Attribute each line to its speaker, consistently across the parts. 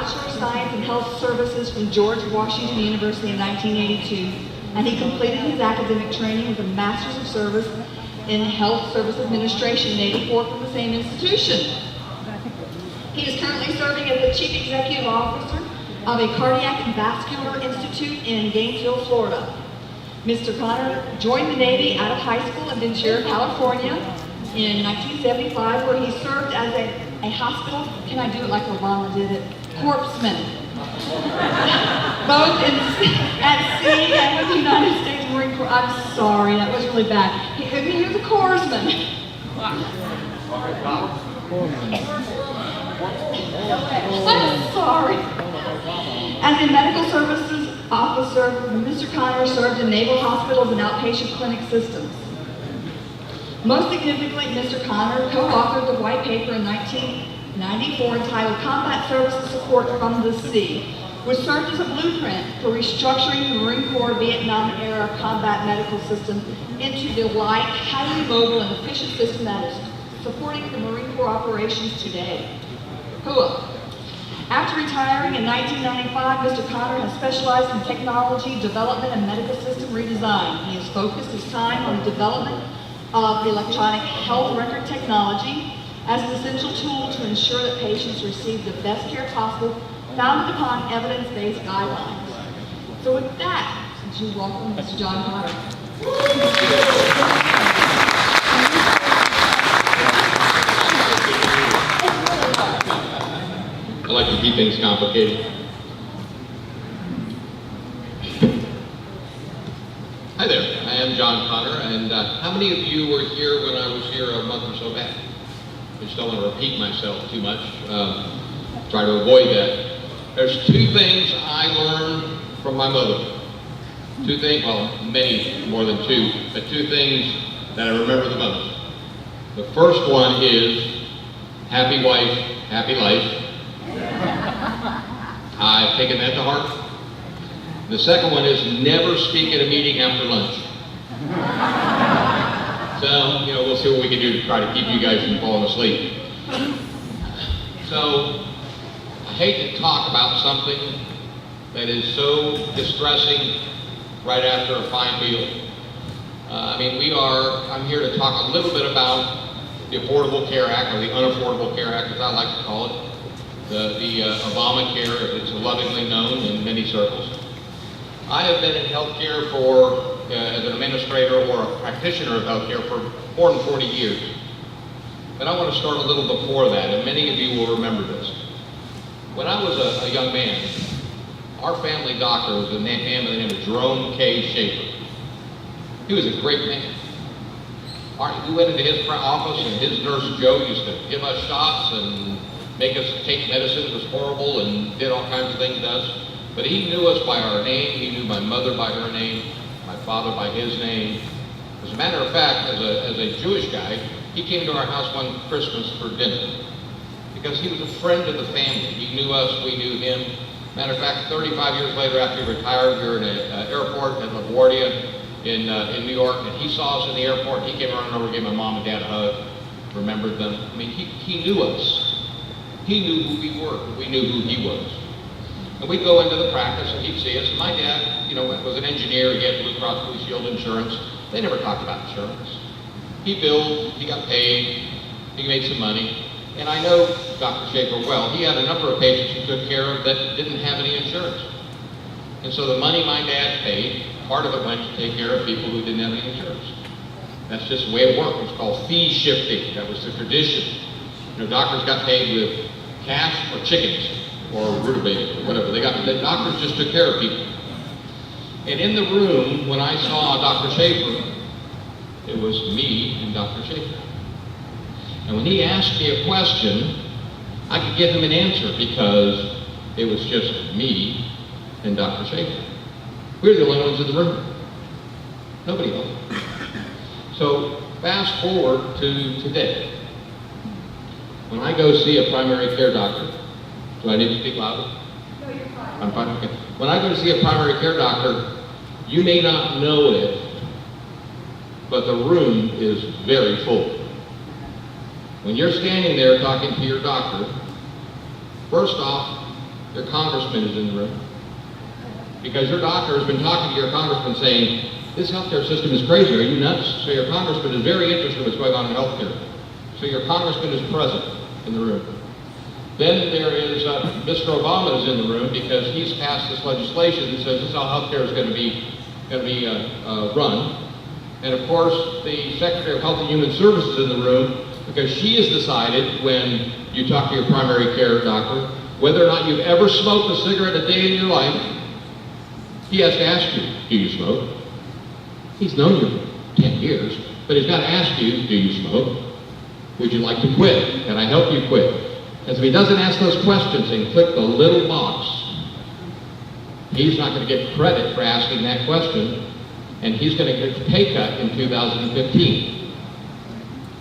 Speaker 1: Bachelor of Science in Health Services from George Washington University in 1982, and he completed his academic training with a Master's of Service in Health Service Administration in 84 from the same institution. He is currently serving as the Chief Executive Officer of a Cardiac and Vascular Institute in Gainesville, Florida. Mr. Connor joined the Navy out of high school in Ventura, California in 1975, where he served as a hospital, can I do it like Obama did it, corpsman, both at sea and with the United States Marine Corps. I'm sorry, that was really bad. He was a corpsman. I'm sorry. As a medical services officer, Mr. Connor served in naval hospitals and outpatient clinic systems. Most significantly, Mr. Connor co-authored the white paper in 1994 entitled Combat Services Support from the Sea, which served as a blueprint for restructuring the Marine Corps Vietnam-era combat medical system into the light, highly mobile, and efficient system that is supporting the Marine Corps operations today. HUA. After retiring in 1995, Mr. Connor has specialized in technology development and medical system redesign. He has focused his time on the development of electronic health record technology as an essential tool to ensure that patients receive the best care possible, founded upon evidence-based guidelines. So with that, would you welcome Mr. John Connor?
Speaker 2: I like to keep things complicated. Hi there, I am John Connor, and how many of you were here when I was here a month or so back? I just don't want to repeat myself too much. Try to avoid that. There's two things I learned from my mother. Two things, well, many more than two, but two things that I remember the most. The first one is happy wife, happy life. I've taken that to heart. The second one is never speak at a meeting after lunch. So, we'll see what we can do to try to keep you guys from falling asleep. So, I hate to talk about something that is so distressing right after a fine meal. I'm here to talk a little bit about the Affordable Care Act, or the Unaffordable Care Act, as I like to call it. The Obamacare, it's lovingly known in many circles. I have been in healthcare as an administrator or a practitioner of healthcare for more than 40 years. But I want to start a little before that, and many of you will remember this. When I was a young man, our family doctor was a man by the name of Jerome K. Schaefer. He was a great man. We went into his office, and his nurse Joe used to give us shots and make us take medicine. It was horrible, and did all kinds of things to us. But he knew us by our name. He knew my mother by her name, my father by his name. As a matter of fact, as a Jewish guy, he came to our house one Christmas for dinner because he was a friend of the family. He knew us, we knew him. Matter of fact, 35 years later, after he retired, we were in an airport at LaGuardia in New York, and he saw us in the airport. He came running over, gave my mom and dad a hug, remembered them. I mean, he knew us. He knew who we were. We knew who he was. And we'd go into the practice, and he'd see us. And my dad, was an engineer. He had Blue Cross Blue Shield insurance. They never talked about insurance. He billed, he got paid, he made some money. And I know Dr. Schaefer well. He had a number of patients he took care of that didn't have any insurance. And so the money my dad paid, part of it went to take care of people who didn't have any insurance. That's just the way it worked. It was called fee shifting. That was the tradition. Doctors got paid with cash or chickens or rutabaga or whatever. The doctors just took care of people. And in the room, when I saw Dr. Schaefer, it was me and Dr. Schaefer. And when he asked me a question, I could give him an answer because it was just me and Dr. Schaefer. We were the only ones in the room. Nobody else. So fast forward to today. When I go see a primary care doctor, do I need to speak louder?
Speaker 1: No, you're fine.
Speaker 2: I'm fine, okay. When I go to see a primary care doctor, you may not know it, but the room is very full. When you're standing there talking to your doctor, first off, your congressman is in the room. Because your doctor has been talking to your congressman saying, this healthcare system is crazy, are you nuts? So your congressman is very interested in what's going on in healthcare. So your congressman is present in the room. Then there is Mr. Obama is in the room because he's passed this legislation that says this is how healthcare is going to be run. And of course, the Secretary of Health and Human Services is in the room because she has decided when you talk to your primary care doctor whether or not you've ever smoked a cigarette a day in your life. He has to ask you, do you smoke? He's known you for 10 years, but he's got to ask you, do you smoke? Would you like to quit? Can I help you quit? As if he doesn't ask those questions and click the little box, he's not going to get credit for asking that question, and he's going to get a pay cut in 2015.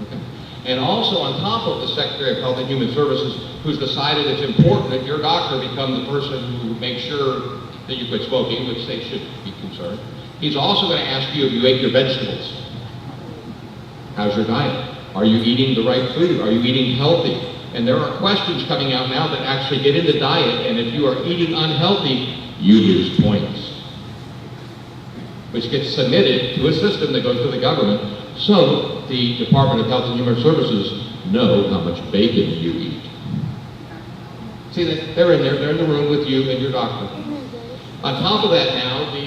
Speaker 2: Okay. And also on top of the Secretary of Health and Human Services, who's decided it's important that your doctor become the person who makes sure that you quit smoking, which they should be concerned. He's also going to ask you if you ate your vegetables. How's your diet? Are you eating the right food? Are you eating healthy? And there are questions coming out now that actually get into diet, and if you are eating unhealthy, you lose points, which gets submitted to a system that goes to the government, so the Department of Health and Human Services know how much bacon you eat. See, they're in there, they're in the room with you and your doctor. On top of that now, the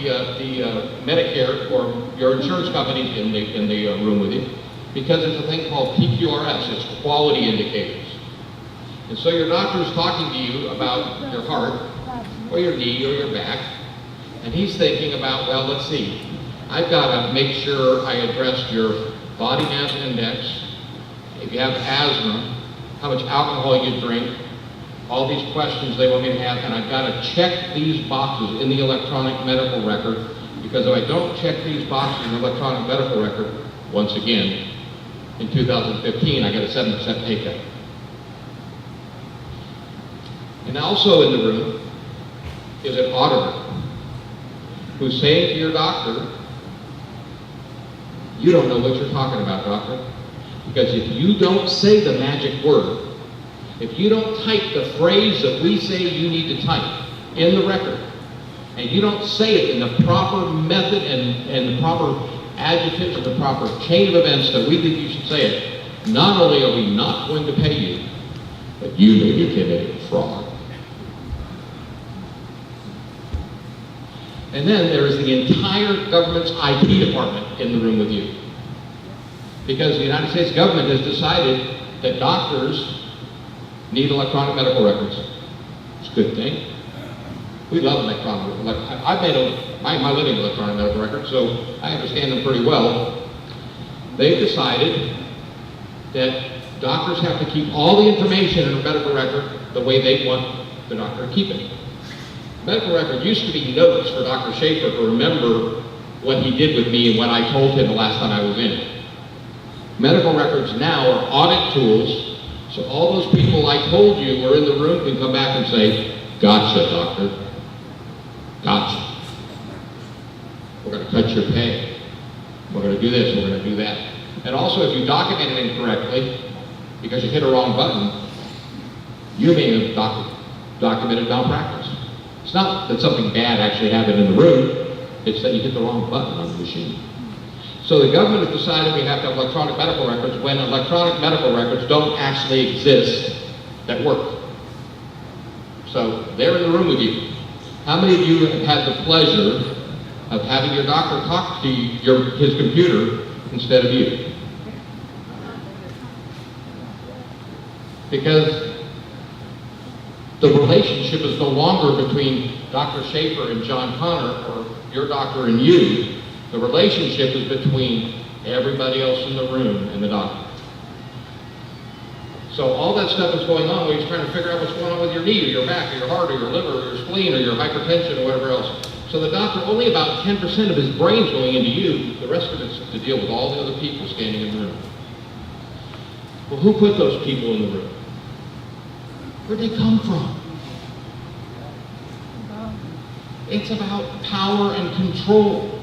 Speaker 2: Medicare or your insurance company in the room with you, because it's a thing called PQRS, it's quality indicators. And so your doctor is talking to you about your heart, or your knee, or your back, and he's thinking about, well, let's see, I've got to make sure I address your body mass index, if you have asthma, how much alcohol you drink, all these questions they want me to have, and I've got to check these boxes in the electronic medical record, because if I don't check these boxes in the electronic medical record, once again, in 2015, I get a 7% pay cut. And also in the room is an auditor who's saying to your doctor, you don't know what you're talking about, doctor, because if you don't say the magic word, if you don't type the phrase that we say you need to type in the record, and you don't say it in the proper method and the proper adjectives and the proper chain of events that we think you should say it, not only are we not going to pay you, but you may be committing fraud. And then there is the entire government's IT department in the room with you. Because the United States government has decided that doctors need electronic medical records. It's a good thing. We love electronic. I've made my living electronic medical records, so I understand them pretty well. They've decided that doctors have to keep all the information in a medical record the way they want the doctor to keep it. Medical record used to be notes for Dr. Schaefer to remember what he did with me and what I told him the last time I was in it. Medical records now are audit tools, so all those people I told you were in the room can come back and say, gotcha, doctor. Gotcha. We're going to cut your pay. We're going to do this, we're going to do that. And also, if you document it incorrectly, because you hit a wrong button, you may have documented malpractice. It's not that something bad actually happened in the room, it's that you hit the wrong button on the machine. So the government has decided we have to have electronic medical records when electronic medical records don't actually exist that work. So they're in the room with you. How many of you have had the pleasure of having your doctor talk to his computer instead of you? Because the relationship is no longer between Dr. Schaefer and John Connor or your doctor and you. The relationship is between everybody else in the room and the doctor. So all that stuff is going on where he's trying to figure out what's going on with your knee or your back or your heart or your liver or your spleen or your hypertension or whatever else. So the doctor, only about 10% of his brain's going into you. The rest of it's to deal with all the other people standing in the room. Well, who put those people in the room? Where'd they come from? It's about power and control.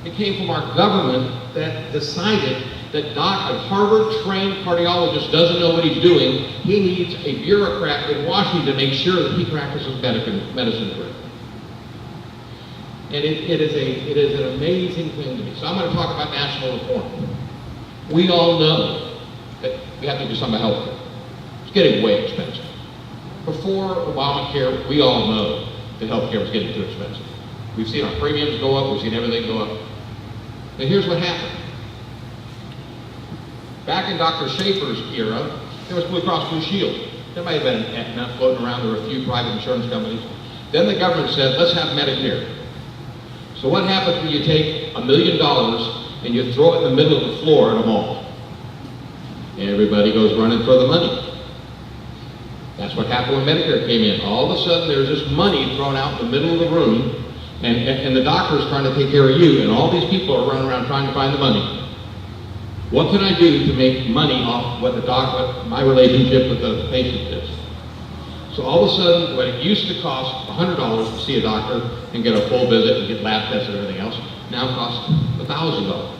Speaker 2: It came from our government that decided that a Harvard-trained cardiologist doesn't know what he's doing. He needs a bureaucrat in Washington to make sure that he practices medicine correctly. And it is an amazing thing to me. So I'm going to talk about national reform. We all know that we have to do something about healthcare. It's getting way expensive. Before Obamacare, we all know that healthcare was getting too expensive. We've seen our premiums go up, we've seen everything go up. And here's what happened. Back in Dr. Schaefer's era, there was Blue Cross Blue Shield. There might have been Aetna floating around, there were a few private insurance companies. Then the government said, let's have Medicare. So what happens when you take $1 million and you throw it in the middle of the floor at a mall? Everybody goes running for the money. That's what happened when Medicare came in. All of a sudden there's this money thrown out in the middle of the room, and the doctor's trying to take care of you, and all these people are running around trying to find the money. What can I do to make money off what my relationship with the patient is? So all of a sudden, what it used to cost $100 to see a doctor and get a full visit and get lab tests and everything else, now costs $1,000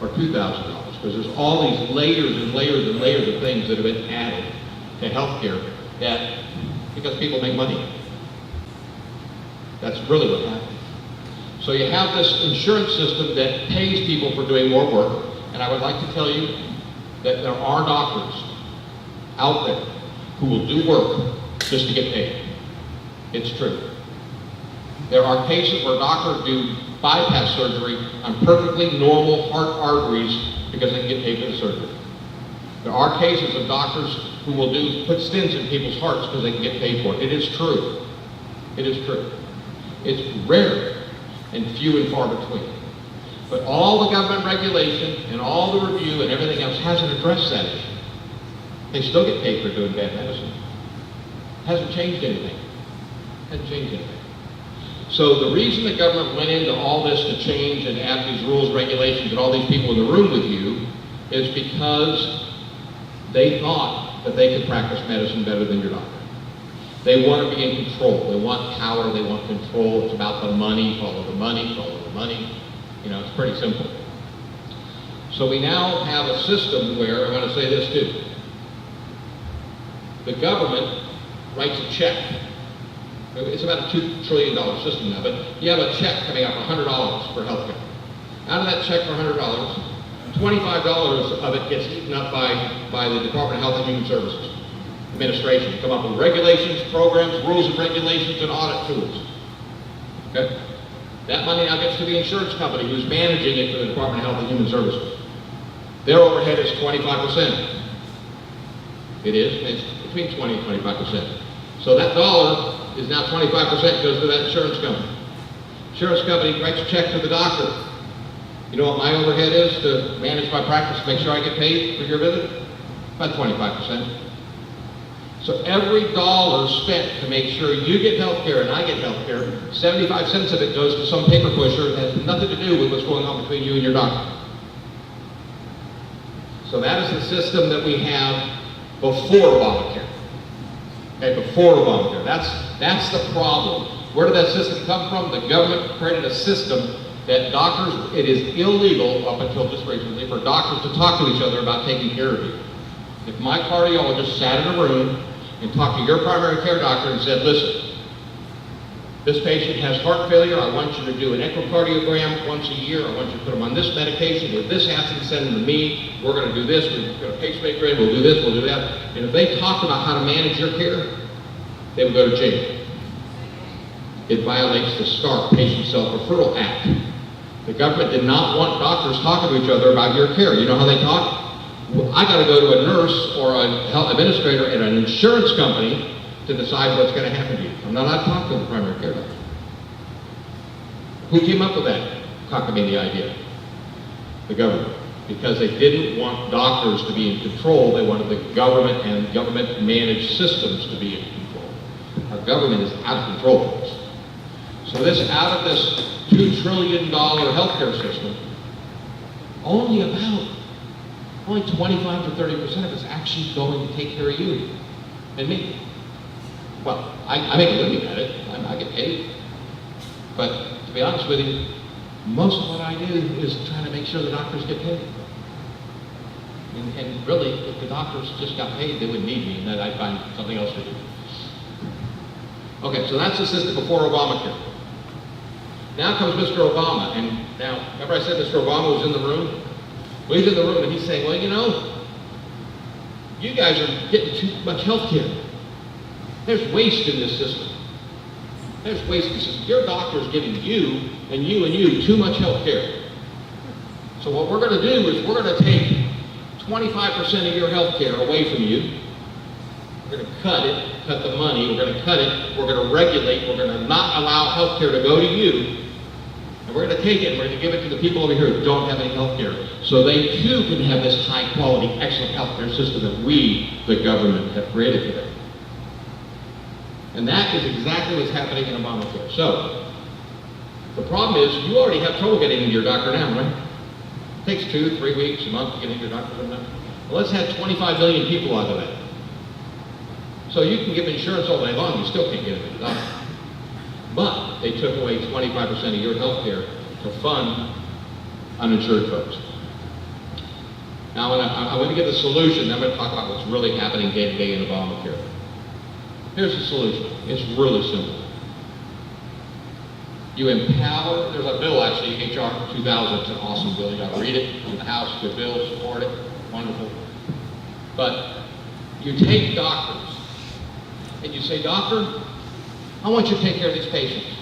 Speaker 2: or $2,000, because there's all these layers and layers and layers of things that have been added to healthcare because people make money. That's really what happened. So you have this insurance system that pays people for doing more work, and I would like to tell you that there are doctors out there who will do work just to get paid. It's true. There are cases where doctors do bypass surgery on perfectly normal heart arteries because they can get paid for the surgery. There are cases of doctors who will put stents in people's hearts because they can get paid for it. It is true. It is true. It's rare and few and far between. But all the government regulation and all the review and everything else hasn't addressed that issue. They still get paid for doing bad medicine. Hasn't changed anything. Hasn't changed anything. So the reason the government went into all this to change and add these rules, regulations, and all these people in the room with you is because they thought that they could practice medicine better than your doctor. They want to be in control. They want power. They want control. It's about the money. Follow the money. Follow the money. You know, it's pretty simple. So we now have a system where, I want to say this too, the government writes a check. It's about a $2 trillion system now, but you have a check coming out for $100 for health care. Out of that check for $100, $25 of it gets eaten up by the Department of Health and Human Services administration. Come up with regulations, programs, rules and regulations, and audit tools. Okay? That money now gets to the insurance company who's managing it for the Department of Health and Human Services. Their overhead is 25%. It is. It's between 20 and 25%. So that dollar is now 25% goes to that insurance company. Insurance company writes a check to the doctor. You know what my overhead is to manage my practice, make sure I get paid for your visit? About 25%. So every dollar spent to make sure you get health care and I get health care, 75 cents of it goes to some paper pusher that has nothing to do with what's going on between you and your doctor. So that is the system that we have before Obamacare. Okay, before Obamacare. That's the problem. Where did that system come from? The government created a system that doctors, it is illegal up until just recently for doctors to talk to each other about taking care of you. If my cardiologist sat in a room and talked to your primary care doctor and said, listen, this patient has heart failure, I want you to do an echocardiogram once a year, I want you to put him on this medication, if this happens, send him to me, we're going to do this, we're going to pacemaker in, we'll do this, we'll do that. And if they talked about how to manage your care, they would go to jail. It violates the START, Patient Self-Referral Act. The government did not want doctors talking to each other about your care. You know how they talk? Well, I got to go to a nurse or a health administrator at an insurance company to decide what's going to happen to you. I'm not allowed to talk to the primary care doctor. Who came up with that cockamamie idea? The government. Because they didn't want doctors to be in control, they wanted the government and government-managed systems to be in control. Our government is out of control, folks. So this, out of this $2 trillion healthcare system, only 25 to 30% of it's actually going to take care of you and me. Well, I make a living at it. I get paid. But to be honest with you, most of what I do is trying to make sure the doctors get paid. And really, if the doctors just got paid, they wouldn't need me, and then I'd find something else to do. Okay, so that's the system before Obamacare. Now comes Mr. Obama, and now, remember I said Mr. Obama was in the room? Well, he's in the room, and he's saying, well, you know, you guys are getting too much health care. There's waste in this system. There's waste in this system. Your doctor's giving you and you and you too much health care. So what we're going to do is we're going to take 25% of your health care away from you. We're going to cut it, cut the money, we're going to cut it, we're going to regulate, we're going to not allow health care to go to you, and we're going to take it and we're going to give it to the people over here who don't have any health care, so they too can have this high quality, excellent health care system that we, the government, have created for them. And that is exactly what's happening in Obamacare. So, the problem is, you already have trouble getting into your doctor now, right? It takes 2, 3 weeks, a month to get into your doctor sometimes. Well, let's have 25 million people out of that. So you can give insurance all day long, you still can't get into the doctor. But they took away 25% of your health care to fund uninsured folks. Now, I want to give the solution, then I'm going to talk about what's really happening day to day in Obamacare. Here's the solution. It's really simple. You empower, there's a bill actually, HR 2000, it's an awesome bill, you gotta read it, it's in the House, good bill, support it, wonderful. But you take doctors, and you say, doctor, I want you to take care of these patients.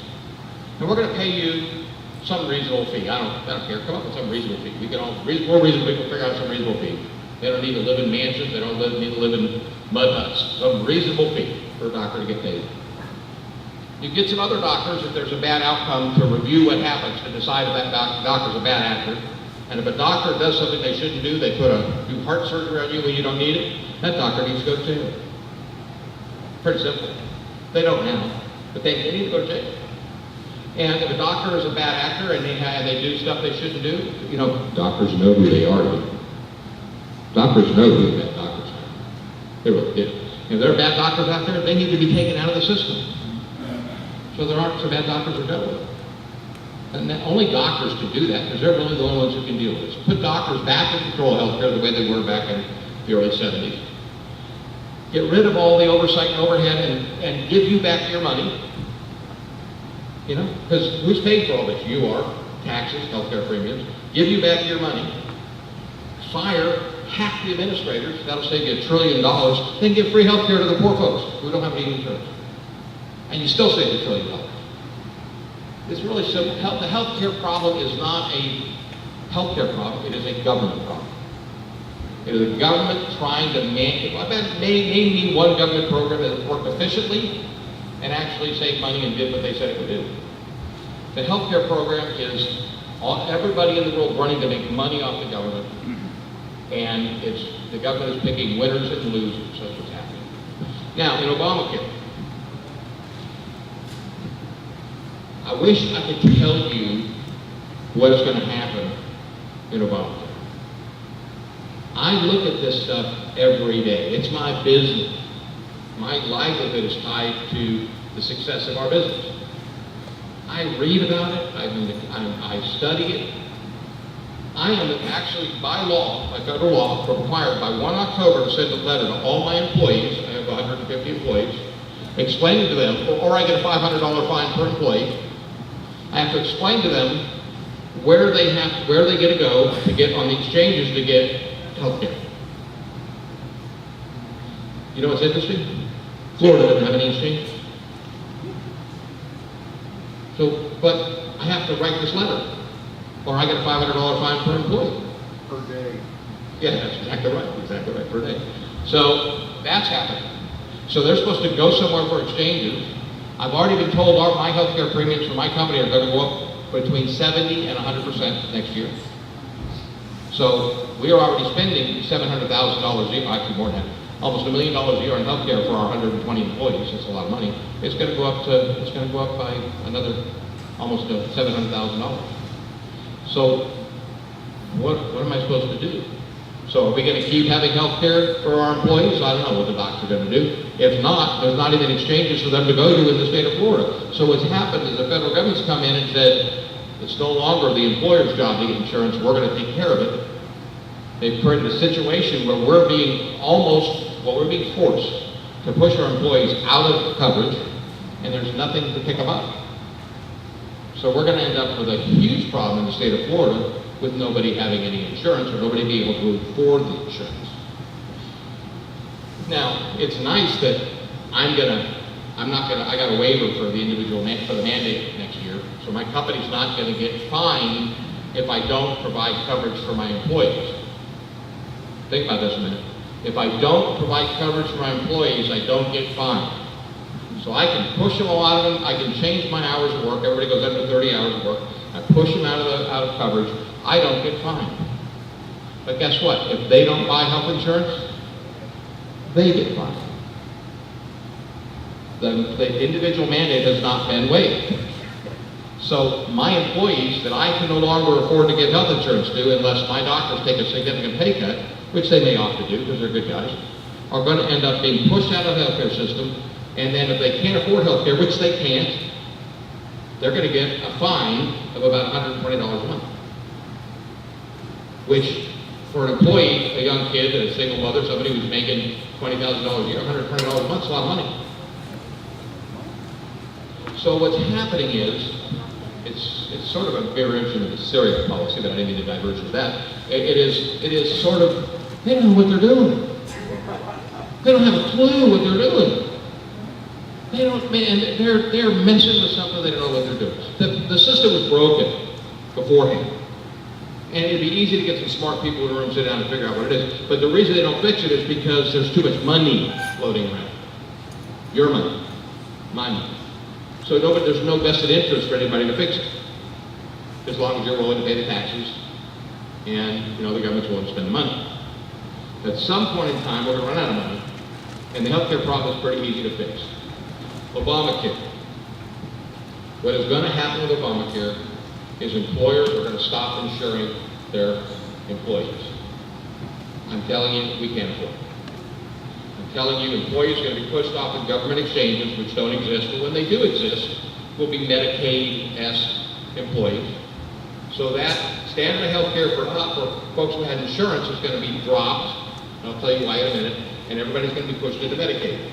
Speaker 2: And we're gonna pay you some reasonable fee. I don't care, come up with some reasonable fee. We can all, more reasonable, we can figure out some reasonable fee. They don't need to live in mansions, they don't need to live in mud huts. Some reasonable fee for a doctor to get paid. You get some other doctors, if there's a bad outcome, to review what happens, to decide if that doctor's a bad actor. And if a doctor does something they shouldn't do, they do heart surgery on you when you don't need it, that doctor needs to go to jail. Pretty simple. They don't now, but they need to go to jail. And if a doctor is a bad actor and they do stuff they shouldn't do, you know, doctors know who they are. Doctors know who the bad doctors are. They really do. If there are bad doctors out there, they need to be taken out of the system. So there aren't so bad doctors are dealt with. And only doctors can do that, because they're really the only ones who can deal with it. So put doctors back in control of healthcare the way they were back in the early 70s. Get rid of all the oversight and overhead and give you back your money. You know, because who's paid for all this? You are. Taxes, healthcare premiums. Give you back your money. Fire half the administrators. That'll save you $1 trillion. Then give free healthcare to the poor folks who don't have any insurance. And you still save $1 trillion. It's really simple. The healthcare problem is not a healthcare problem. It is a government problem. It is a government trying to name me one government program that worked efficiently and actually saved money and did what they said it would do. The healthcare program is everybody in the world running to make money off the government, and the government is picking winners and losers. That's what's happening. Now, in Obamacare, I wish I could tell you what is going to happen in Obamacare. I look at this stuff every day. It's my business. My livelihood is tied to the success of our business. I read about it. I study it. I am actually, by law, by federal law, required by 1 October to send a letter to all my employees. I have 150 employees, explaining to them, or I get a $500 fine per employee. I have to explain to them where they get to go to get on the exchanges to get health care. You know what's interesting? Florida doesn't have any exchanges. So, but I have to write this letter, or I get a $500 fine per employee.
Speaker 3: Per day.
Speaker 2: Yeah, that's exactly right, per day. So that's happening. So they're supposed to go somewhere for exchanges. I've already been told my health care premiums for my company are going to go up between 70 and 100% next year. So we are already spending $700,000 a year, actually more than that, almost $1 million a year in health care for our 120 employees. That's a lot of money. It's going to go up by another almost $700,000. So what am I supposed to do? So are we going to keep having health care for our employees? I don't know what the doctors are going to do. If not, there's not even exchanges for them to go to in the state of Florida. So what's happened is the federal government's come in and said, it's no longer the employer's job to get insurance, we're going to take care of it. They've created a situation where we're being forced to push our employees out of coverage, and there's nothing to pick them up. So we're going to end up with a huge problem in the state of Florida with nobody having any insurance or nobody being able to afford the insurance. Now, it's nice that I got a waiver for the for the mandate next year, so my company's not going to get fined if I don't provide coverage for my employees. Think about this a minute. If I don't provide coverage for my employees, I don't get fined. So I can push them all out of them. I can change my hours of work. Everybody goes under 30 hours of work. I push them out of coverage. I don't get fined. But guess what? If they don't buy health insurance, they get fined. The individual mandate has not been waived. So my employees that I can no longer afford to get health insurance to unless my doctors take a significant pay cut, which they may opt to do because they're good guys, are going to end up being pushed out of the healthcare system. And then if they can't afford health care, which they can't, they're going to get a fine of about $120 a month. Which, for an employee, a young kid, a single mother, somebody who's making $20,000 a year, $120 a month is a lot of money. So what's happening is, it's sort of a mirror image of the Syria policy, but I didn't mean to diverge into that. It is sort of, they don't know what they're doing. They don't have a clue what they're doing. They're messing with something they don't know what they're doing. The system was broken beforehand. And it'd be easy to get some smart people in the room, sit down and figure out what it is. But the reason they don't fix it is because there's too much money floating around. Your money, my money. So there's no vested interest for anybody to fix it. As long as you're willing to pay the taxes and the government's willing to spend the money. At some point in time, we're going to run out of money. And the healthcare problem is pretty easy to fix. Obamacare. What is going to happen with Obamacare is employers are going to stop insuring their employees. I'm telling you, we can't afford it. I'm telling you, employees are going to be pushed off of government exchanges, which don't exist, but when they do exist, will be Medicaid-esque employees. So that standard of health care for folks who had insurance is going to be dropped, and I'll tell you why in a minute, and everybody's going to be pushed into Medicaid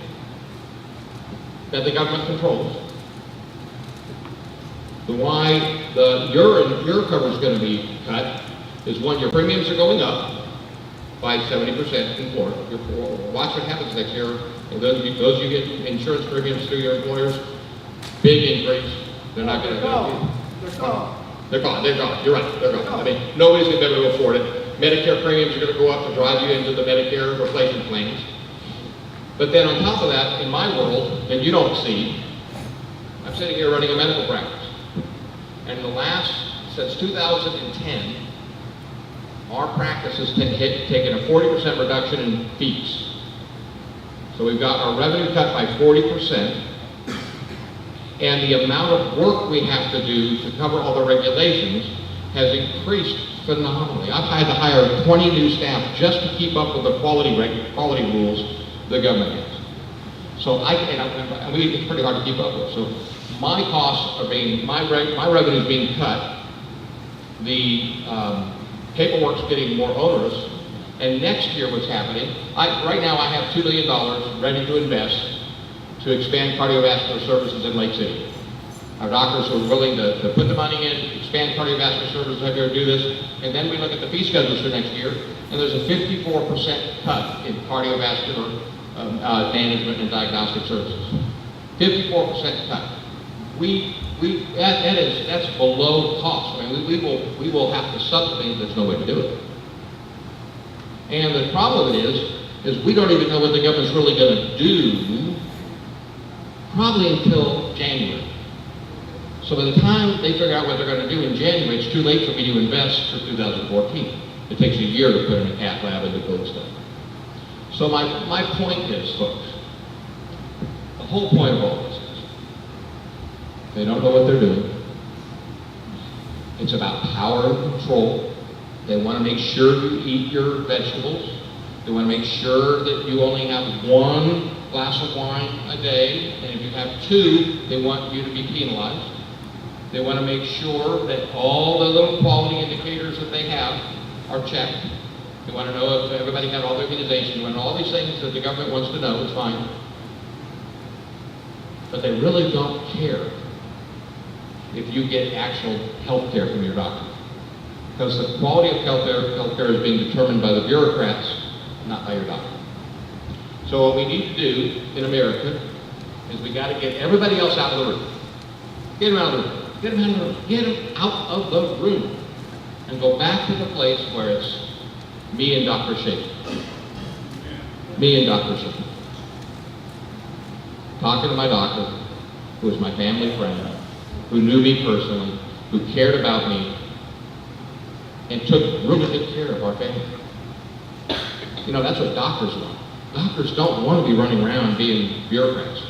Speaker 2: that the government controls. Why your coverage is going to be cut is when your premiums are going up by 70% in Florida. Watch what happens next year. And those of you who get insurance premiums through your employers, big increase. They're not going to go. They're gone. You're right. They're gone. I mean, nobody's going to be able to afford it. Medicare premiums are going to go up to drive you into the Medicare replacement plans. But then on top of that, in my world, and you don't see, I'm sitting here running a medical practice. And since 2010, our practice has taken a 40% reduction in fees. So we've got our revenue cut by 40%, and the amount of work we have to do to cover all the regulations has increased phenomenally. I've had to hire 20 new staff just to keep up with the quality rules the government has. So it's pretty hard to keep up with. So my costs are my revenue is being cut. The paperwork's getting more onerous. And next year what's happening, right now I have $2 million ready to invest to expand cardiovascular services in Lake City. Our doctors are willing to put the money in, expand cardiovascular services, do this, and then we look at the fee schedules for next year, and there's a 54% cut in cardiovascular management and diagnostic services. 54% cut. That's below cost. I mean, we will have to subsidize. There's no way to do it. And the problem is we don't even know what the government's really going to do, probably until January. So by the time they figure out what they're going to do in January, it's too late for me to invest for 2014. It takes a year to put in a cath lab and to build stuff. So my point is, folks, the whole point of all this is they don't know what they're doing. It's about power and control. They want to make sure you eat your vegetables. They want to make sure that you only have one glass of wine a day, and if you have two, they want you to be penalized. They want to make sure that all the little quality indicators that they have are checked. You want to know if everybody had all their immunization. You want to know all these things that the government wants to know. It's fine. But they really don't care if you get actual health care from your doctor. Because the quality of health care is being determined by the bureaucrats, not by your doctor. So what we need to do in America is we got to get everybody else out of the room. Get them out of the room. Get them out of the room. Get them out of the room. And go back to the place where it's me and Dr. Sept. Me and Dr. Sept. Talking to my doctor, who was my family friend, who knew me personally, who cared about me, and took really good care of our family. You know, that's what doctors want. Doctors don't want to be running around being bureaucrats.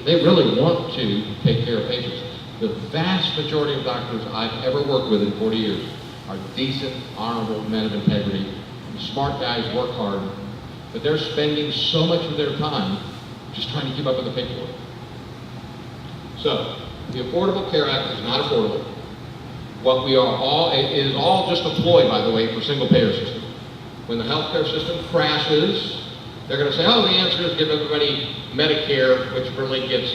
Speaker 2: They really want to take care of patients. The vast majority of doctors I've ever worked with in 40 years are decent, honorable men of integrity. Smart guys work hard, but they're spending so much of their time just trying to keep up with the paperwork. So, the Affordable Care Act is not affordable. What we are all, it is all just a ploy, by the way, for single-payer system. When the healthcare system crashes, they're going to say, oh, the answer is give everybody Medicare, which really gets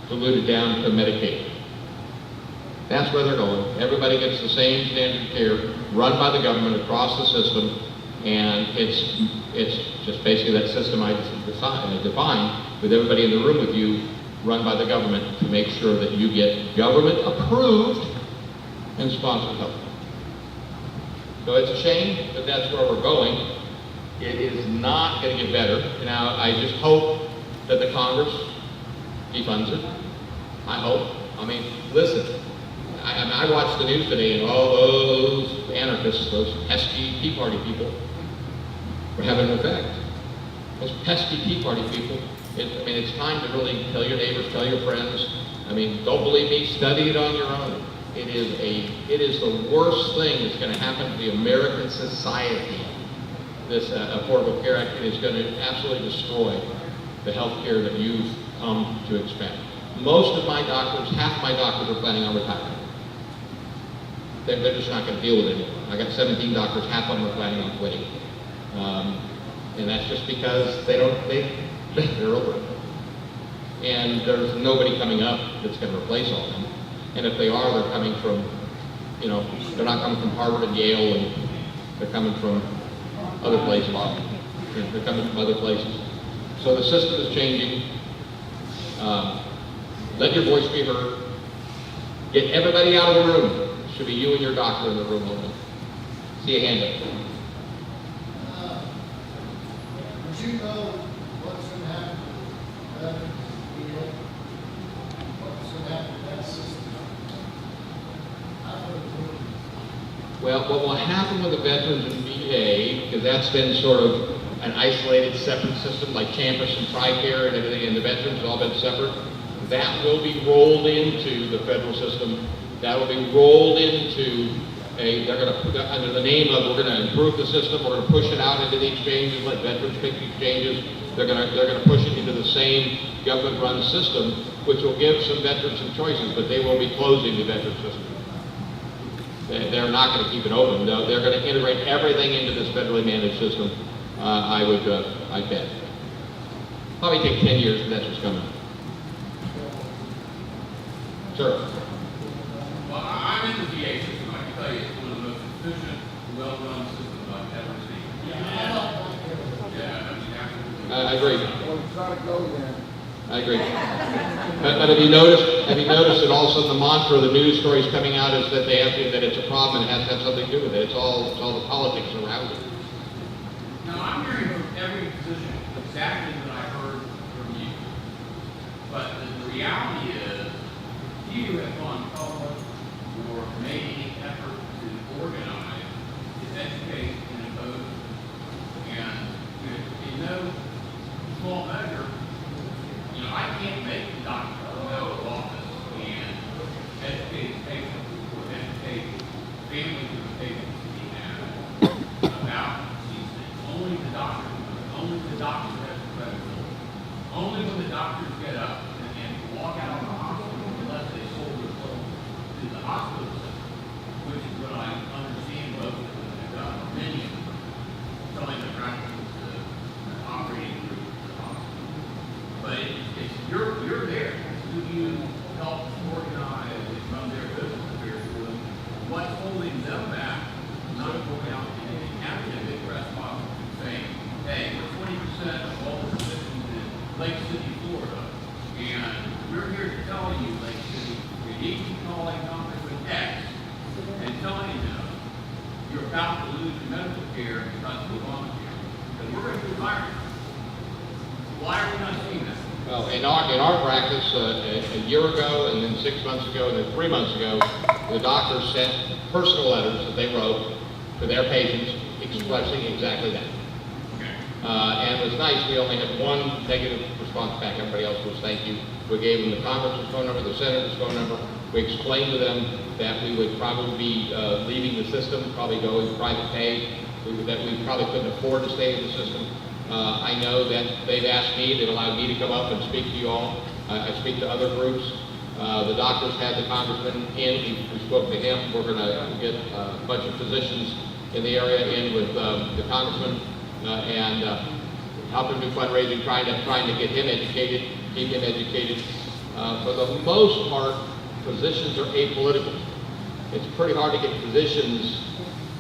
Speaker 2: diluted down to Medicaid. That's where they're going. Everybody gets the same standard of care run by the government across the system, and it's just basically that system I defined with everybody in the room with you run by the government to make sure that you get government-approved and sponsored health care. So it's a shame that that's where we're going. It is not going to get better. Now, I just hope that the Congress defunds it. I hope. I mean, listen, I watched the news today, and all those anarchists, those pesky Tea Party people, were having an effect. Those pesky Tea Party people, it's time to really tell your neighbors, tell your friends. I mean, don't believe me, study it on your own. It is the worst thing that's going to happen to the American society. This Affordable Care Act is going to absolutely destroy the health care that you've come to expect. Most of my doctors, half of my doctors are planning on retiring. They're just not going to deal with it anymore. I got 17 doctors, half of them are planning on quitting. And that's just because they're over it. And there's nobody coming up that's going to replace all of them. And if they are, they're coming from, they're not coming from Harvard and Yale, and they're coming from other places. They're coming from other places. So the system is changing. Let your voice be heard. Get everybody out of the room. It should be you and your doctor in the room only. See a hand up.
Speaker 3: Would you know what's going to happen to the VA? What's going to happen to that system?
Speaker 2: Well, what will happen with the veterans in VA, because that's been sort of an isolated, separate system, like campus and TRICARE and everything, and the veterans have all been separate, that will be rolled into the federal system. That will be rolled into they're going to put under the name of, we're going to improve the system, we're going to push it out into the exchanges, let veterans pick the exchanges. They're going to push it into the same government-run system, which will give some veterans some choices, but they will be closing the veteran system. They're not going to keep it open. They're going to integrate everything into this federally managed system. I bet. Probably take 10 years, but that's what's coming. Sir.
Speaker 4: Well, I'm in the VA system. I can tell you it's one of the most efficient, well-run systems I've ever seen. Yeah, absolutely.
Speaker 2: I agree.
Speaker 3: Well, try to go then.
Speaker 2: I agree. But have you noticed that all of a sudden the mantra, the news stories coming out is that that it's a problem and it has to have something to do with it. It's all the politics around it.
Speaker 4: Now, I'm hearing from every physician exactly what I heard from you. But the reality is, you have gone public or made any effort to organize, to educate, and oppose. And in no small measure, I can't make the doctor come out of office and educate patients or educate families of the patients he has about these things. Only the doctor has the credibility. Only when the doctors get up and walk out of the hospital, unless they sold their soul to the hospital system, which is what I understand most of them have done, many of them. about to lose medical care because of Obamacare. Because we're going to retire. Why are we not seeing that?
Speaker 2: Well, in our practice, a year ago, and then 6 months ago, and then 3 months ago, the doctors sent personal letters that they wrote to their patients expressing exactly that.
Speaker 4: Okay.
Speaker 2: And it was nice, we only had one negative response back, everybody else was thank you. We gave them the congressman's phone number, the senator's phone number. We explained to them that we would probably be leaving the system, probably going private pay, that we probably couldn't afford to stay in the system. I know that they've asked me, they've allowed me to come up and speak to you all. I speak to other groups. The doctors had the congressman in, we spoke to him. We're going to get a bunch of physicians in the area in with the congressman and help him do fundraising, trying to get him educated, keep him educated. For the most part, physicians are apolitical. It's pretty hard to get physicians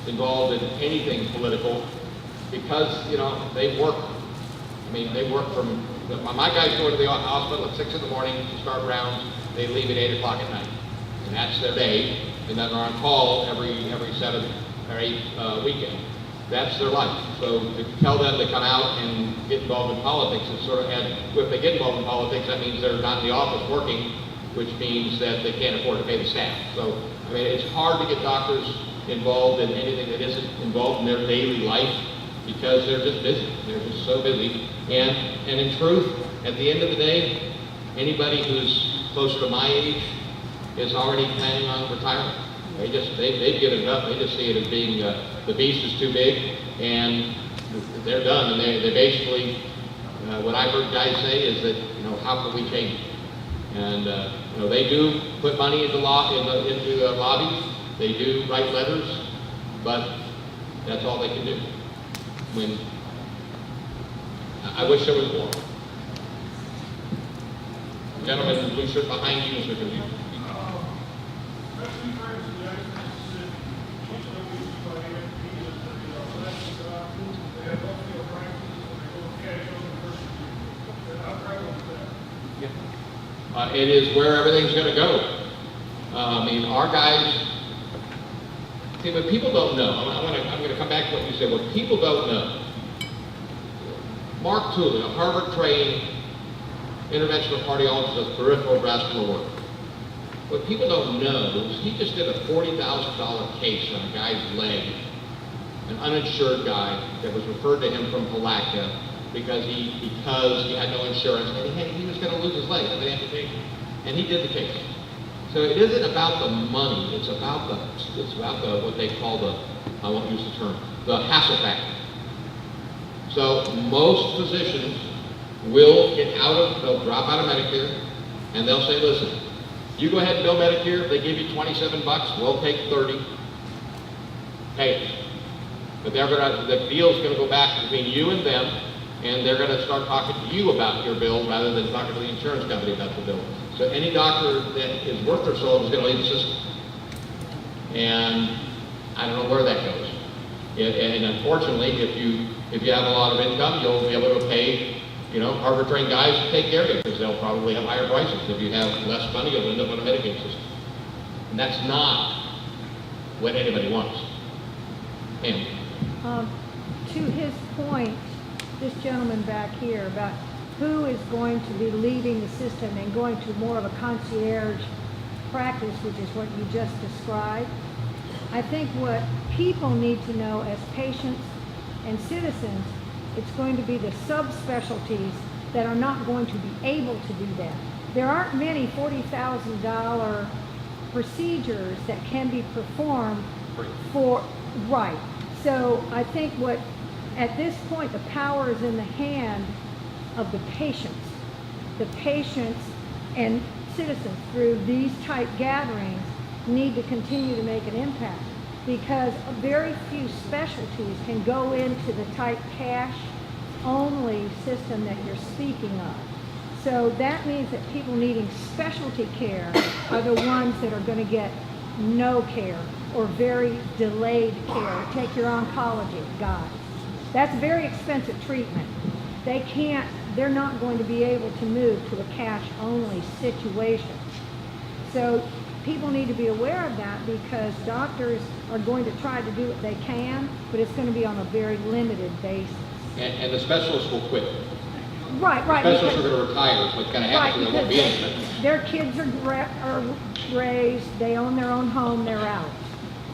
Speaker 2: involved in anything political because, you know, they work. I mean, they work from, my guys go to the hospital at 6 in the morning to start rounds. They leave at 8 o'clock at night. And that's their day. And then they're on call every 7 or 8 weekend. That's their life. So to tell them to come out and get involved in politics is sort of, and if they get involved in politics, that means they're not in the office working, which means that they can't afford to pay the staff. So, I mean, it's hard to get doctors involved in anything that isn't involved in their daily life because they're just busy. They're just so busy. And in truth, at the end of the day, anybody who's closer to my age is already planning on retirement. They've given it up. They just see it as being, the beast is too big, and they're done. And they basically, what I've heard guys say is that, you know, how can we change it? And, you know, they do put money into lobbies. They do write letters, but that's all they can do. When I wish there was more. Gentleman in the blue shirt behind you, Mr. Kennedy. It is where everything's going to go. I mean, our guys. See, what people don't know. I'm going to come back to what you said. What people don't know. Mark Tooley, a Harvard-trained interventional cardiologist, does peripheral vascular work. What people don't know is he just did a $40,000 case on a guy's leg, an uninsured guy that was referred to him from Palatka because he had no insurance and he was going to lose his leg, have an amputation, and he did the case. So it isn't about the money; it's about the what they call the, I won't use the term, the hassle factor. So most physicians will they'll drop out of Medicare, and they'll say, listen, you go ahead and bill Medicare, they give you $27, we'll take 30, pay it. But the deal's gonna go back between you and them, and they're gonna start talking to you about your bill rather than talking to the insurance company about the bill. So any doctor that is worth their salt is gonna leave the system. And I don't know where that goes. And unfortunately, if you have a lot of income, you'll be able to pay, you know, Harvard-trained guys to take care of you because they'll probably have higher prices. If you have less money, you'll end up on a Medicaid system. And that's not what anybody wants. And
Speaker 5: to his point, this gentleman back here about who is going to be leaving the system and going to more of a concierge practice, which is what you just described. I think what people need to know as patients and citizens, it's going to be the subspecialties that are not going to be able to do that. There aren't many $40,000 procedures that can be performed for, right. So I think at this point, the power is in the hand of the patients. The patients and citizens through these type gatherings need to continue to make an impact because very few specialties can go into the type cash only system that you're speaking of. So that means that people needing specialty care are the ones that are going to get no care or very delayed care. Take your oncology guys. That's very expensive treatment. They're not going to be able to move to a cash only situation. So people need to be aware of that because doctors are going to try to do what they can, but it's going to be on a very limited basis.
Speaker 2: And the specialists will quit.
Speaker 5: Right.
Speaker 2: Specialists are going to retire, so it's going to happen, so there won't be any specialists.
Speaker 5: Their kids are raised, they own their own home, they're out.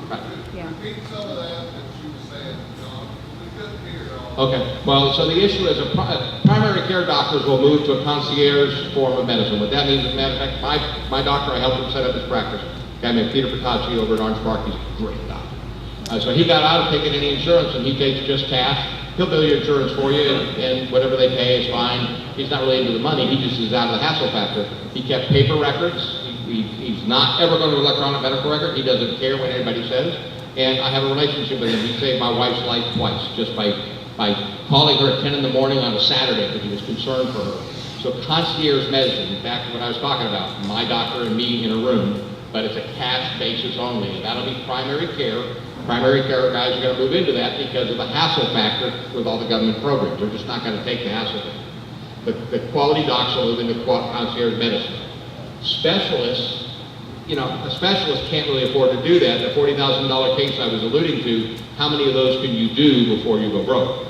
Speaker 2: Right.
Speaker 5: Yeah.
Speaker 3: Repeat some of that you were saying, John. We couldn't hear it all.
Speaker 2: Okay, well, so the issue is primary care doctors will move to a concierge form of medicine. What that means, as a matter of fact, my doctor, I helped him set up his practice. A guy named Peter Patacci over at Orange Park, he's a great doctor. So he got out of taking any insurance and he takes just cash. He'll bill your insurance for you and whatever they pay is fine. He's not really into the money, he just is out of the hassle factor. He kept paper records. He's not ever going to electronic medical record. He doesn't care what anybody says. And I have a relationship with him. He saved my wife's life twice just by calling her at 10 in the morning on a Saturday because he was concerned for her. So concierge medicine, back to what I was talking about, my doctor and me in a room, but it's a cash basis only. And that'll be primary care. Primary care guys are going to move into that because of the hassle factor with all the government programs. They're just not going to take the hassle factor. The quality docs will move into concierge medicine. Specialists, a specialist can't really afford to do that. The $40,000 case I was alluding to, how many of those can you do before you go broke?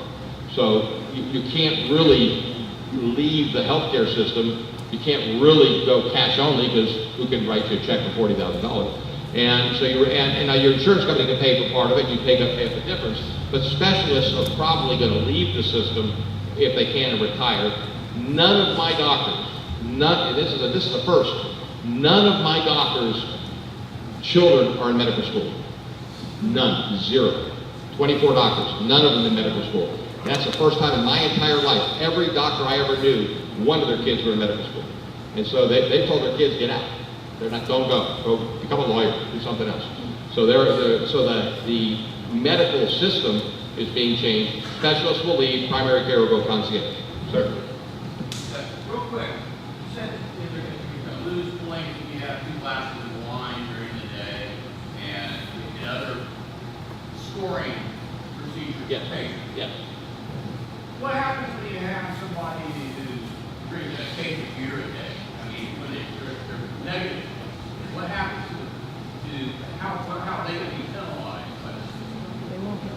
Speaker 2: So you can't really leave the healthcare system. You can't really go cash only because who can write you a check for $40,000? And so and now your insurance company can pay for part of it. You pay the difference. But specialists are probably going to leave the system if they can and retire. None of my doctors. This is the first. None of my doctors' children are in medical school. None. 0. 24 doctors. None of them in medical school. And that's the first time in my entire life. Every doctor I ever knew, one of their kids were in medical school. And so they told their kids, get out. They're not, don't go become a lawyer, do something else. So the medical system is being changed. Specialists will leave. Primary care will go concierge. Sir.
Speaker 4: Real quick, you said if you're going to lose points if you have 2 glasses of wine during the day and other scoring procedures.
Speaker 2: Yes. Yes.
Speaker 4: What happens when you have somebody who's drinking a case of beer a day? I mean, when they're negative, what happens to how they can be penalized by this?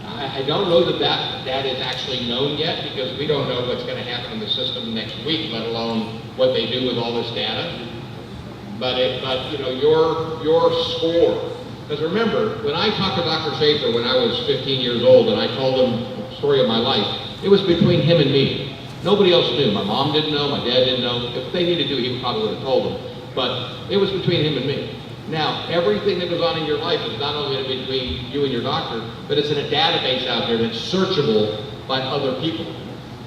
Speaker 2: I don't know that is actually known yet because we don't know what's going to happen in the system next week, let alone what they do with all this data. But your score. Because remember, when I talked to Dr. Schaefer when I was 15 years old and I told him the story of my life, it was between him and me. Nobody else knew. My mom didn't know, my dad didn't know. If they needed to, he probably would have told them. But it was between him and me. Now, everything that goes on in your life is not only between you and your doctor, but it's in a database out there that's searchable by other people.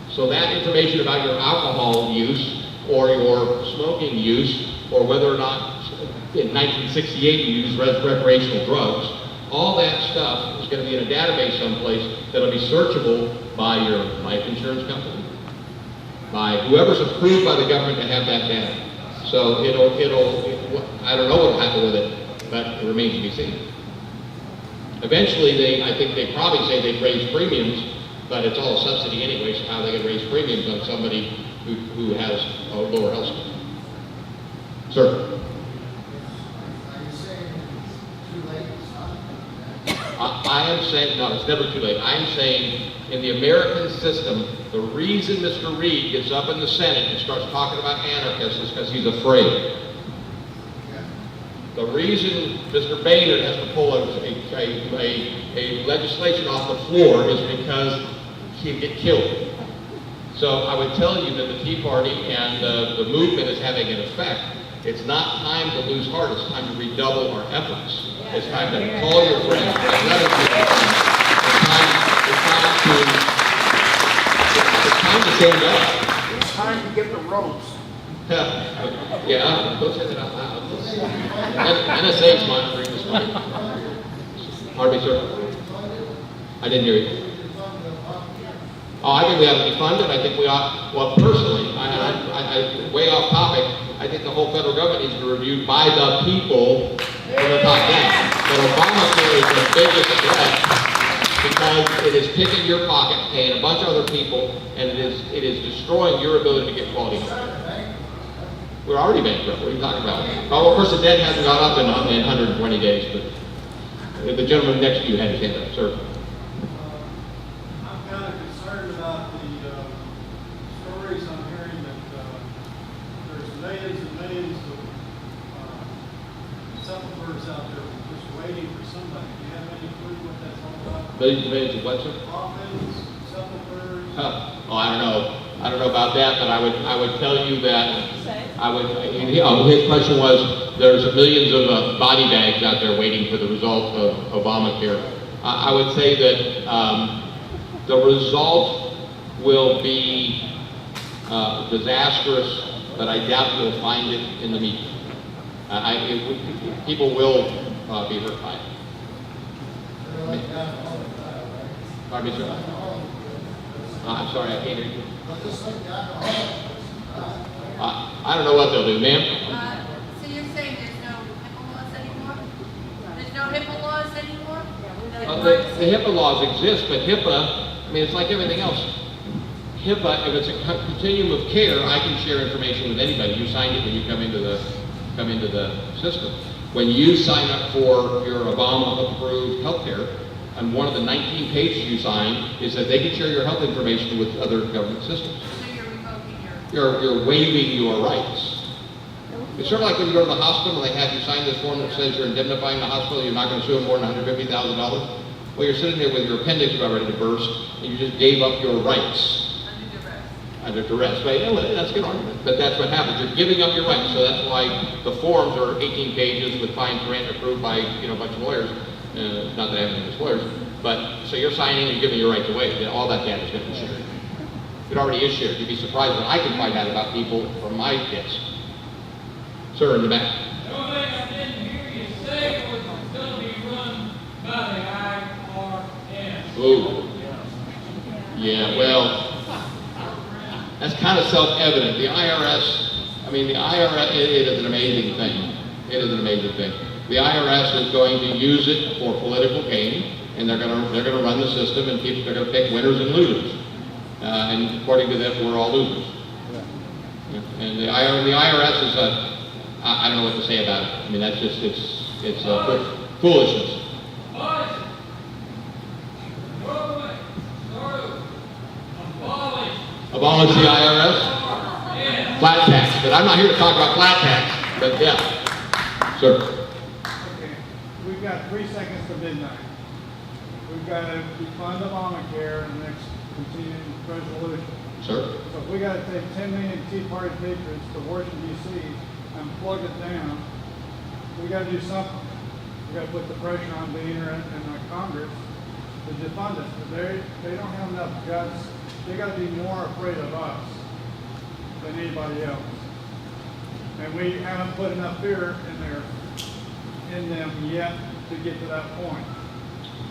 Speaker 2: So that information about your alcohol use or your smoking use or whether or not in 1968 you used recreational drugs, all that stuff is going to be in a database someplace that'll be searchable by your life insurance company, by whoever's approved by the government to have that data. So I don't know what'll happen with it, but it remains to be seen. Eventually, I think they probably say they'd raise premiums, but it's all a subsidy anyway, so how they can raise premiums on somebody who has a lower health score. Sir?
Speaker 3: Are you saying it's too late to stop?
Speaker 2: I am saying, no, it's never too late. I'm saying in the American system, the reason Mr. Reid gets up in the Senate and starts talking about anarchists is because he's afraid. The reason Mr. Boehner has to pull a legislation off the floor is because he'd get killed. So I would tell you that the Tea Party and the movement is having an effect. It's not time to lose heart. It's time to redouble our efforts. It's time to call your friends. It's time to stand up.
Speaker 6: It's time to get the ropes.
Speaker 2: Yeah, don't say that out loud. NSA's monitoring this one. Pardon me, sir? I didn't hear you. Oh, I think we have to be funded. I think we ought, well, personally, I way off topic, I think the whole federal government needs to be reviewed by the people from the top down. But Obamacare is the biggest threat because it is picking your pocket, paying a bunch of other people, and it is destroying your ability to get quality health. We're already bankrupt. What are you talking about? Oh, of course, the debt hasn't gone up in 120 days, but the gentleman next to you had his hand up, sir.
Speaker 6: I'm kind of concerned about the stories I'm hearing that there's millions and millions of sepulchres out there just waiting for somebody. Do you have any clue what that's all about?
Speaker 2: Millions and millions of what, sir?
Speaker 6: Coffins, sepulchres.
Speaker 2: Oh, I don't know. I don't know about that, but I would tell you that his question was, there's millions of body bags out there waiting for the result of Obamacare. I would say that the result will be disastrous, but I doubt you'll find it in the media. People will be hurt by it. Pardon me, sir? I'm sorry, I can't hear you. I don't know what they'll do, ma'am.
Speaker 7: So you're saying there's no HIPAA laws anymore? There's no HIPAA laws anymore?
Speaker 2: The HIPAA laws exist, but HIPAA, I mean, it's like everything else. HIPAA, if it's a continuum of care, I can share information with anybody. You signed it when you come into the system. When you sign up for your Obama-approved health care, and one of the 19 pages you sign is that they can share your health information with other government systems.
Speaker 7: So you're revoking your...
Speaker 2: You're waiving your rights. It's sort of like when you go to the hospital and they have you sign this form that says you're indemnifying the hospital, you're not going to sue them more than $150,000. Well, you're sitting there with your appendix about ready to burst, and you just gave up your rights. Under duress. But, that's a good argument. But that's what happens. You're giving up your rights. So that's why the forms are 18 pages with fine print approved by a bunch of lawyers. Not that I have any lawyers. But so you're signing and you're giving your rights away. All that data is going to be shared. It already is shared. You'd be surprised what I can find out about people from my kids. Sir, in the back.
Speaker 8: The only thing I didn't hear you say was it's going to be run by the IRS.
Speaker 2: Ooh. Yeah, well, that's kind of self-evident. The IRS, it is an amazing thing. It is an amazing thing. The IRS is going to use it for political gain, and they're going to run the system, and people are going to pick winners and losers. And according to them, we're all losers. Yeah. And the IRS is I don't know what to say about it. I mean, that's just it's foolishness. Abolish the IRS? Flat tax. But I'm not here to talk about flat tax. But yeah. Sir.
Speaker 6: Okay, we've got 3 seconds to midnight. We've got to fund Obamacare in the next continuing resolution.
Speaker 2: Sir.
Speaker 6: So if we got to take 10 million Tea Party patriots to Washington, D.C. and plug it down, we got to do something. We got to put the pressure on Boehner and Congress to defund it. But they don't have enough guts. They got to be more afraid of us than anybody else. And we haven't put enough fear in them yet to get to that point.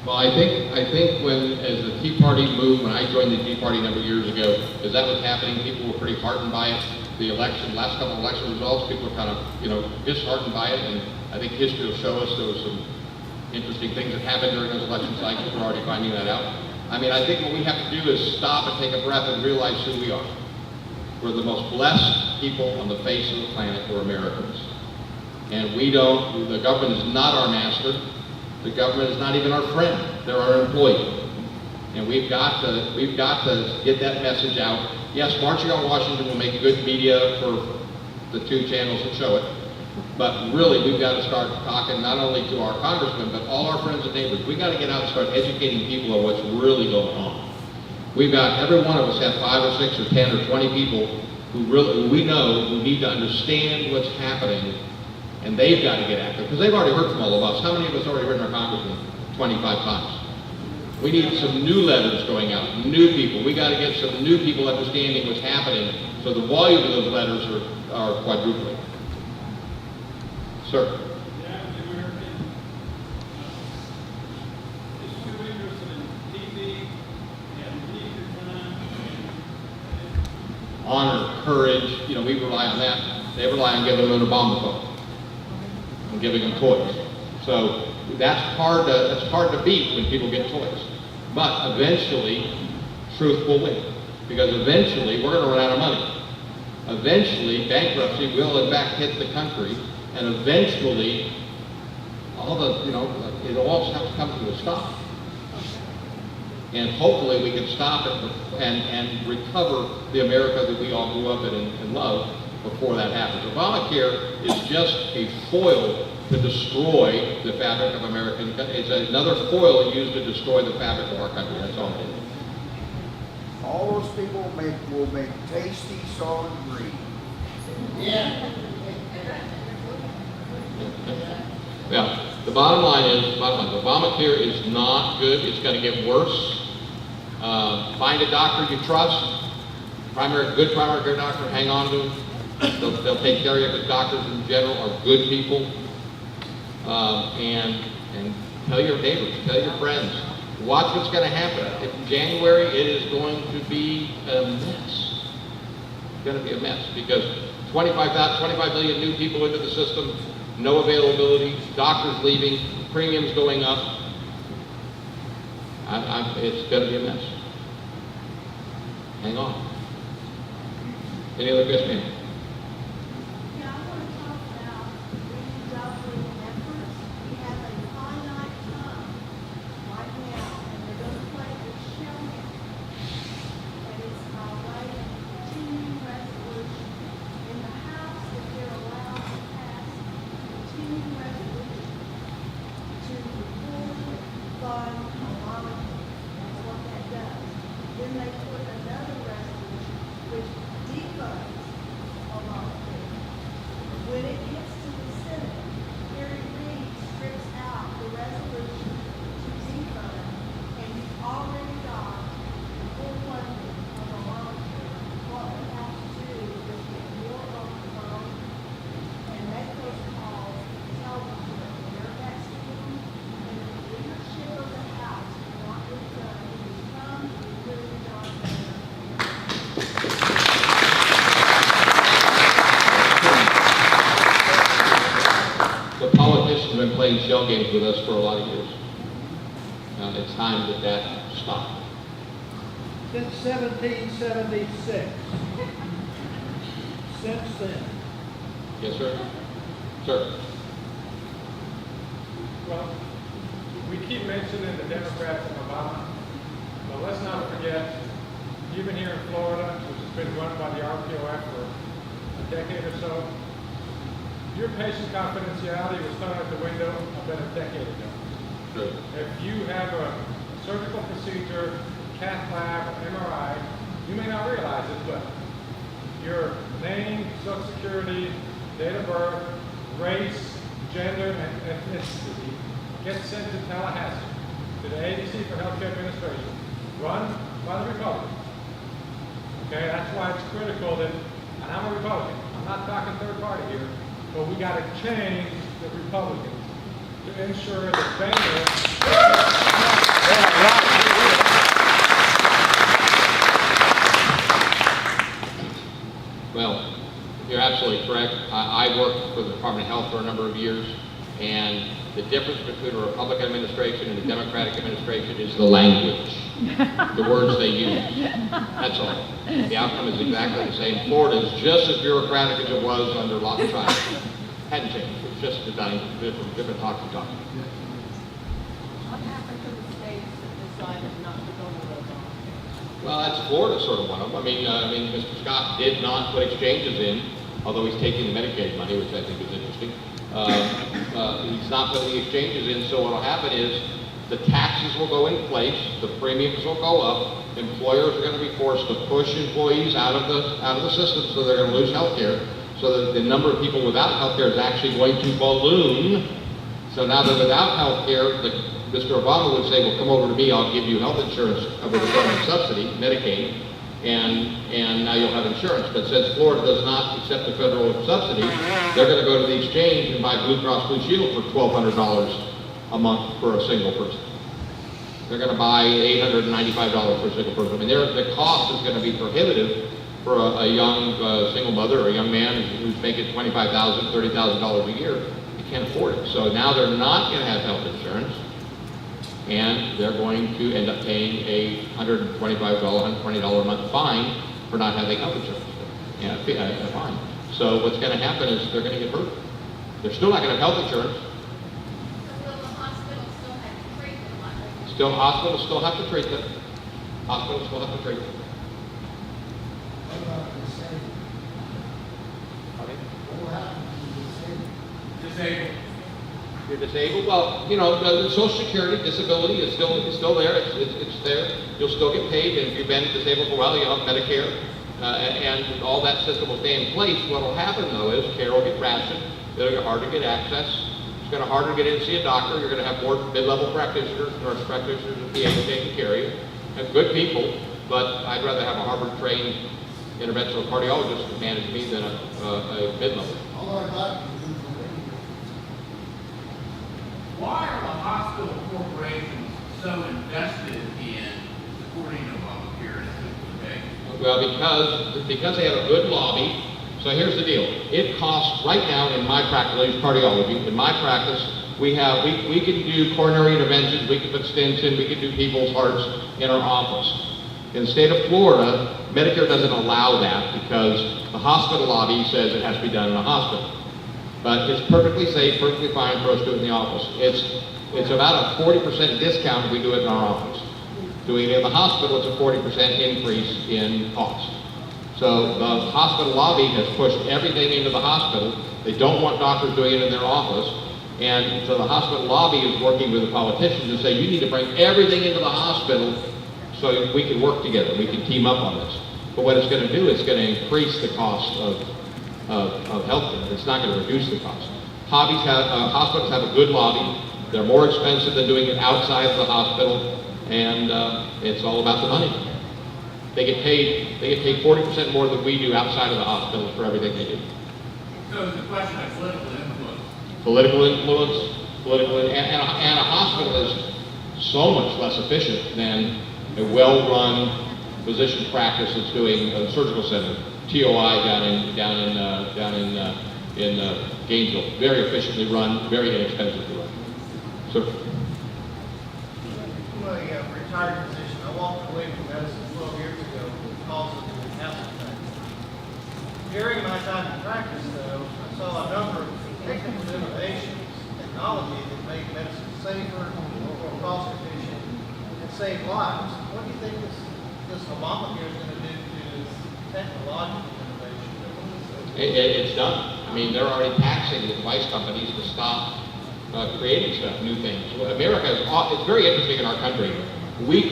Speaker 2: Well, I think when, as the Tea Party moved, when I joined the Tea Party a number of years ago, as that was happening, people were pretty heartened by it. The last couple of election results, people were kind of, disheartened by it, and I think history will show us there was some interesting things that happened during those election cycles. We're already finding that out. I mean, I think what we have to do is stop and take a breath and realize who we are. We're the most blessed people on the face of the planet. We're Americans. And the government is not our master. The government is not even our friend. They're our employee. And we've got to get that message out. Yes, marching on Washington will make good media for the 2 channels that show it. But really, we've got to start talking not only to our congressmen, but all our friends and neighbors. We've got to get out and start educating people on what's really going on. Every one of us have 5 or 6 or 10 or 20 people who we know who need to understand what's happening, and they've got to get active, because they've already heard from all of us. How many of us already heard our congressman 25 times? We need some new letters going out, new people. We got to get some new people understanding what's happening, so the volume of those letters are quadrupling. Sir.
Speaker 8: The average American is too interested in TV and leisure time
Speaker 2: Honor, courage, we rely on that. They rely on giving them an Obama phone and giving them toys. So that's hard to beat when people get toys. But eventually, truth will win, because eventually we're going to run out of money. eventually bankruptcy will in fact hit the country, and eventually all the, it'll all have to come to a stop. And hopefully we can stop it and recover the America that we all grew up in and love before that happens. Obamacare is just a foil to destroy the fabric of American. It's another foil used to destroy the fabric of our country. That's all it is.
Speaker 9: All those people will make tasty solid green.
Speaker 3: Yeah.
Speaker 2: Yeah, the bottom line is, Obamacare is not good. It's going to get worse. Find a doctor you trust, good primary care doctor, hang on to them. They'll take care of you, because doctors in general are good people. And tell your neighbors, tell your friends, watch what's going to happen. In January, it is going to be a mess. It's going to be a mess, because 25 million new people into the system, no availability, doctors leaving, premiums going up. It's going to be a mess. Hang on. Any other questions?
Speaker 10: Yeah, I want to talk about redoubling efforts. We have a finite time right now, and they're going to play the shell game. And it's by way of continuing resolution. In the House, if they're allowed to pass continuing resolution to fully fund Obamacare, that's what that does. Then they put another resolution which defunds Obamacare. When it gets to the Senate, Harry Reid strips out the resolution to defund, and you've already got the full funding of Obamacare. What we have to do is get more on the phone and make those calls, tell them where that's going, and the leadership of the House want it done. It is come to really John
Speaker 2: The politicians have been playing shell games with us for a lot of years. It's time that stopped.
Speaker 11: Since 1776. Since then.
Speaker 2: Yes, sir? Sir?
Speaker 6: Well, we keep mentioning the Democrats and Obama, but let's not forget, even here in Florida, which has been run by the RPOF for a decade or so, your patient confidentiality was thrown out the window about a decade ago.
Speaker 2: Sure.
Speaker 6: If you have a surgical procedure, cath lab, MRI, you may not realize it, but your name, social security, date of birth, race, gender, and ethnicity gets sent to Tallahassee, to the Agency for Healthcare Administration, run by the Republicans. Okay, that's why it's critical that, and I'm a Republican, I'm not talking third party here, but we got to change the Republicans to ensure that
Speaker 2: Well, you're absolutely correct. I worked for the Department of Health for a number of years, and the difference between a Republican administration and a Democratic administration is the language, the words they use. That's all. The outcome is exactly the same. Florida is just as bureaucratic as it was under Locke and China. Hadn't changed. It's just designed different talk to talk.
Speaker 7: What happened to the states that decided not to go to Obamacare?
Speaker 2: Well, that's Florida sort of one of them. I mean, Mr. Scott did not put exchanges in, although he's taking the Medicaid money, which I think is interesting. He's not putting the exchanges in, so what will happen is the taxes will go in place, the premiums will go up, employers are going to be forced to push employees out of the system, so they're going to lose health care, so that the number of people without health care is actually going to balloon. So now that without health care, Mr. Obama would say, well, come over to me, I'll give you health insurance with a government subsidy, Medicaid, and now you'll have insurance. But since Florida does not accept the federal subsidy, they're going to go to the exchange and buy Blue Cross Blue Shield for $1,200 a month for a single person. They're going to buy $895 for a single person. I mean, the cost is going to be prohibitive for a young single mother or a young man who's making $25,000, $30,000 a year. They can't afford it. So now they're not going to have health insurance, and they're going to end up paying a $125, $120 a month fine for not having health insurance. Yeah, fine. So what's going to happen is they're going to get hurt. They're still not going to have health insurance.
Speaker 7: So will the hospital still have to treat them like they
Speaker 2: Still, hospitals still have to treat them. Hospitals still have to treat them.
Speaker 3: What about the disabled? What will happen to the disabled?
Speaker 4: Disabled.
Speaker 2: You're disabled, well, you know, the Social Security disability is still there. It's there. You'll still get paid, and if you've been disabled for a while, you'll have Medicare, and all that system will stay in place. What will happen though is care will get rationed. It'll get hard to get access. It's going to harder to get in to see a doctor. You're going to have more mid-level practitioners, nurse practitioners, and PAs taking care of you. Have good people, but I'd rather have a Harvard-trained interventional cardiologist to manage me than a mid-level.
Speaker 3: All our doctors do for me.
Speaker 4: Why are the hospital corporations so invested in supporting Obamacare and assisted living?
Speaker 2: Well, because they have a good lobby. So here's the deal. It costs right now in my practice, I use cardiology. In my practice, we can do coronary interventions, we can put stents in, we can do people's hearts in our office. In the state of Florida, Medicare doesn't allow that because the hospital lobby says it has to be done in a hospital. But it's perfectly safe, perfectly fine for us to do it in the office. It's about a 40% discount if we do it in our office. Doing it in the hospital, it's a 40% increase in cost. So the hospital lobby has pushed everything into the hospital. They don't want doctors doing it in their office. And so the hospital lobby is working with the politicians to say, you need to bring everything into the hospital so we can work together, we can team up on this. But what it's going to do is going to increase the cost of healthcare. It's not going to reduce the cost. Hospitals have a good lobby. They're more expensive than doing it outside of the hospital, and it's all about the money. They get paid 40% more than we do outside of the hospital for everything they do.
Speaker 4: So it's a question of political influence.
Speaker 2: Political influence, and a hospital is so much less efficient than a well-run physician practice that's doing a surgical center, TOI down in Gainesville. Very efficiently run, very inexpensive to run. So,
Speaker 12: I'm a retired physician. I walked away from medicine 12 years ago because of the capital tax. During my time in practice, though, I saw a number of technical innovations, technology that made medicine safer, more cost efficient, and save lives. What do you think this Obamacare is going to do to technological innovation?
Speaker 2: it's done. I mean, they're already taxing the device companies to stop creating stuff, new things. America it's very interesting in our country. We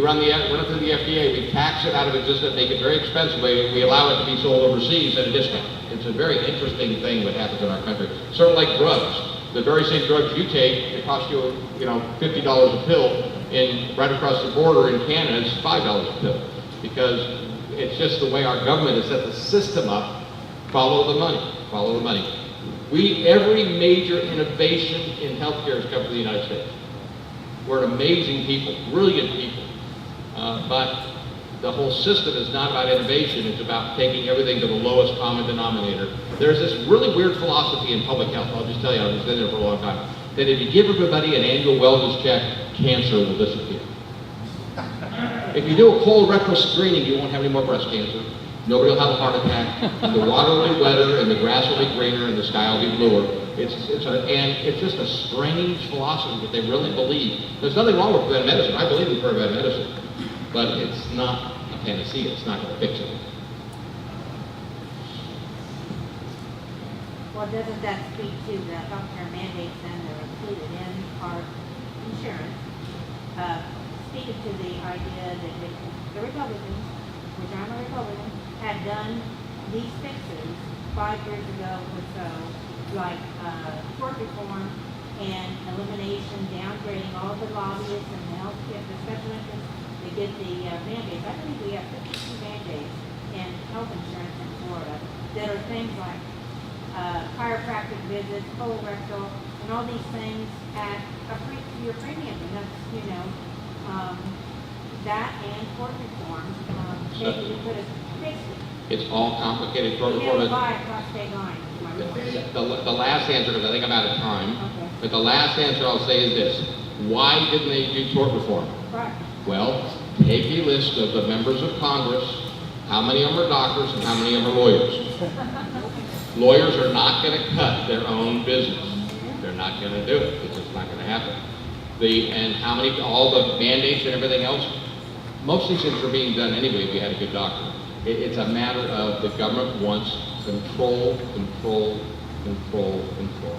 Speaker 2: run through the FDA, we tax it out of existence, make it very expensive, we allow it to be sold overseas at a discount. It's a very interesting thing what happens in our country. Sort of like drugs. The very same drugs you take, it costs you, $50 a pill, right across the border in Canada, it's $5 a pill. Because it's just the way our government has set the system up, follow the money. Every major innovation in healthcare has come from the United States. We're amazing people, brilliant people. But the whole system is not about innovation, it's about taking everything to the lowest common denominator. There's this really weird philosophy in public health, I'll just tell you, I've been there for a long time, that if you give everybody an annual wellness check, cancer will disappear. If you do a colorectal screening, you won't have any more breast cancer. Nobody will have a heart attack. The water will be wetter, and the grass will be greener, and the sky will be bluer. It's just a strange philosophy that they really believe. There's nothing wrong with preventive medicine. I believe in preventive medicine, but it's not a panacea. It's not going to fix it.
Speaker 13: Well, doesn't that speak to the healthcare mandates and they're included in our insurance? Speaking to the idea that the Republicans, which I'm a Republican, had done these fixes 5 years ago or so, like tort reform and elimination, downgrading all the lobbyists and the healthcare, the special interests that get the mandates. I think we have 52 mandates in health insurance in Florida that are things like chiropractic visits, colorectal, and all these things at your premium. And that's, that and court reform, maybe we could have fixed it.
Speaker 2: It's all complicated court
Speaker 13: We
Speaker 2: reform.
Speaker 13: never buy across state lines.
Speaker 2: The last answer, because I think I'm out of time,
Speaker 13: Okay.
Speaker 2: but the last answer I'll say is this. Why didn't they do tort reform?
Speaker 13: Right.
Speaker 2: Well, take a list of the members of Congress How many of them are doctors and how many of them are lawyers? Lawyers are not going to cut their own business. They're not going to do it. It's just not going to happen. And how many, all the mandates and everything else, most of these things are being done anyway if you had a good doctor. It's a matter of the government wants control, control, control, control.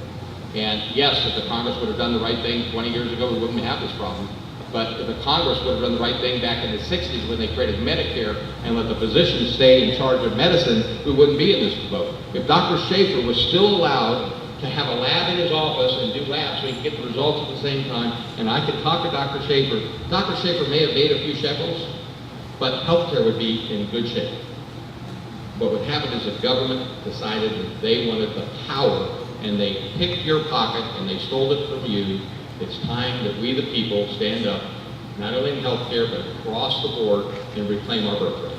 Speaker 2: And yes, if the Congress would have done the right thing 20 years ago, we wouldn't have this problem. But if the Congress would have done the right thing back in the 60s when they created Medicare and let the physicians stay in charge of medicine, we wouldn't be in this boat. If Dr. Schaefer was still allowed to have a lab in his office and do labs so he could get the results at the same time, and I could talk to Dr. Schaefer may have made a few shekels, but healthcare would be in good shape. What would happen is the government decided that they wanted the power, and they picked your pocket and they stole it from you. It's time that we the people stand up, not only in healthcare, but across the board, and reclaim our birthright.